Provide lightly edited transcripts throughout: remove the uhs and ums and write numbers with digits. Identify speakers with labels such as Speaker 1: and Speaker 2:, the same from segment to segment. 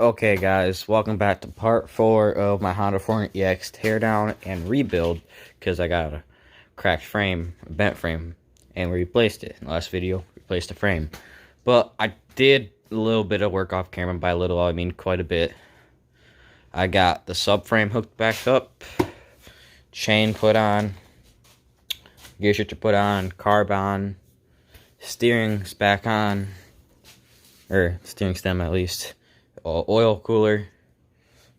Speaker 1: Okay guys, welcome back to part 4 of my Honda 400EX teardown and rebuild, because I got a cracked frame, a bent frame, and we replaced it. In the last video, replaced the frame. But I did a little bit of work off camera. By little, I mean quite a bit. I got the subframe hooked back up, chain put on, gear shifter put on, carb on, steering's back on, or steering stem at least. Oil cooler.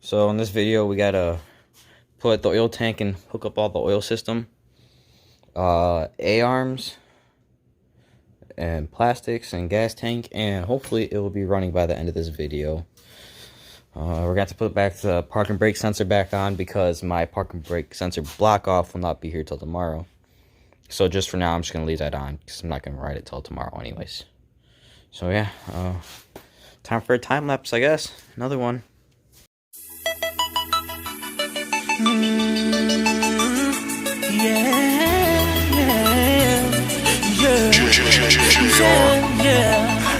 Speaker 1: So in this video we gotta put the oil tank and hook up all the oil system, A-arms and plastics and gas tank, and hopefully it will be running by the end of this video. We're going to put back the parking brake sensor back on because my parking brake sensor block off will not be here till tomorrow. So just for now I'm just gonna leave that on because I'm not gonna ride it till tomorrow anyways. So yeah, time for a time lapse, I guess. Another one.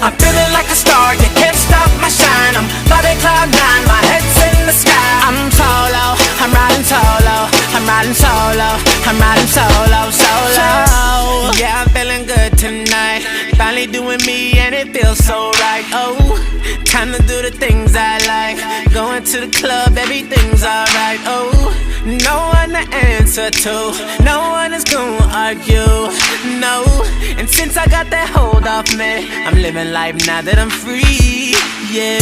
Speaker 2: I'm feeling like a star, you can't stop my shine. I'm flying cloud nine, my head's in the sky. I'm solo, I'm riding solo, I'm riding solo, I'm riding solo, solo. Yeah, I'm feeling good tonight. Finally doing me and it feels so right. Oh, time to do the things I like. Going to the club, everything's alright. Oh, no one to answer to, no one is gonna argue, no. And since I got that hold off me, I'm living life now that I'm free, yeah.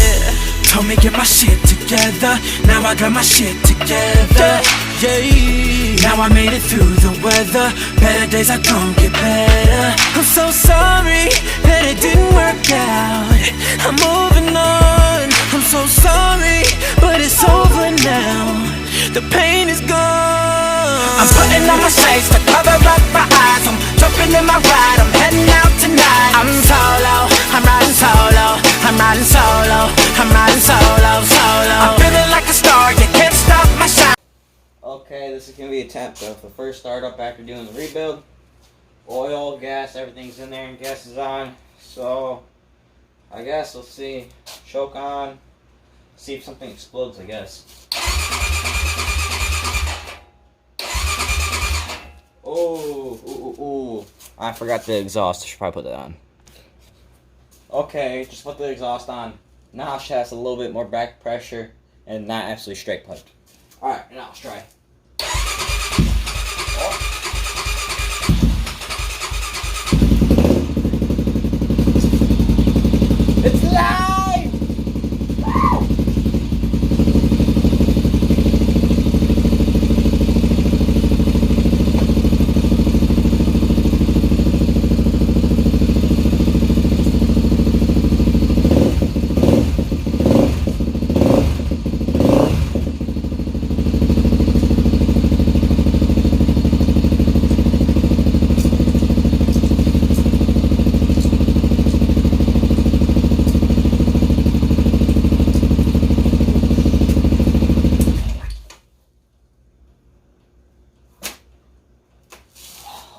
Speaker 2: Told me get my shit together, now I got my shit together, yeah. Now I made it through the weather, better days are gonna get better. I'm so sorry that it didn't work out, I'm moving on. I'm so sorry, but it's over now. The pain is gone. I'm putting on my shades to cover up my eyes. I'm jumping in my ride, I'm heading out tonight. I'm solo, I'm riding solo, I'm riding solo, I'm riding solo, solo. I'm feeling like a star, you can't stop my shine.
Speaker 1: Okay, this is going to be a attempt of the first startup after doing the rebuild. Oil, gas, everything's in there and gas is on. So, I guess we'll see. Choke on. See if something explodes, I guess. Ooh. I forgot the exhaust. I should probably put that on. Okay, just put the exhaust on. Now it has a little bit more back pressure and not absolutely straight piped. Alright, now let's try. It's live!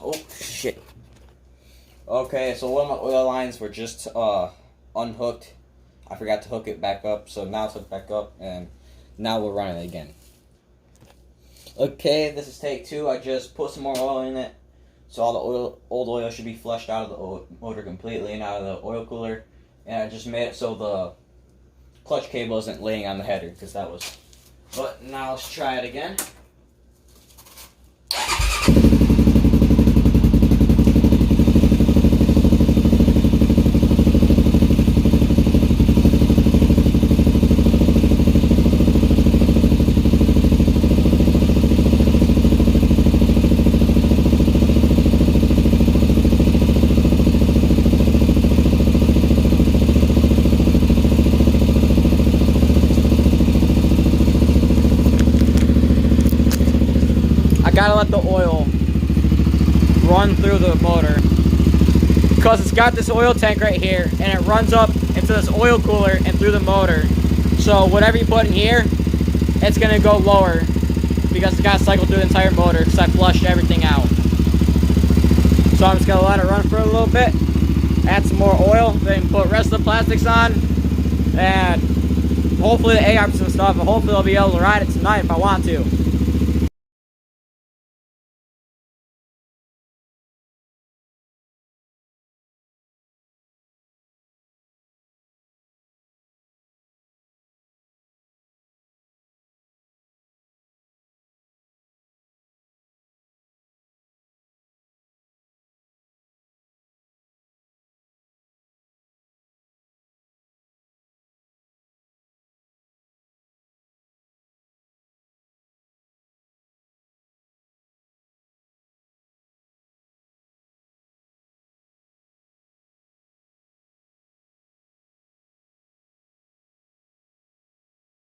Speaker 1: Oh shit. Okay, so one of my oil lines were just unhooked. I forgot to hook it back up, so now it's hooked back up, and now we're running it again. Okay, this is take 2. I just put some more oil in it, so all the old oil should be flushed out of the motor completely and out of the oil cooler. And I just made it so the clutch cable isn't laying on the header, because that was. But now let's try it again. Gotta let the oil run through the motor because it's got this oil tank right here and it runs up into this oil cooler and through the motor. So whatever you put in here, it's gonna go lower because it's gotta cycle through the entire motor because I flushed everything out. So I'm just gonna let it run for a little bit, add some more oil, then put the rest of the plastics on, and hopefully the A-arms and stuff, and hopefully I'll be able to ride it tonight if I want to.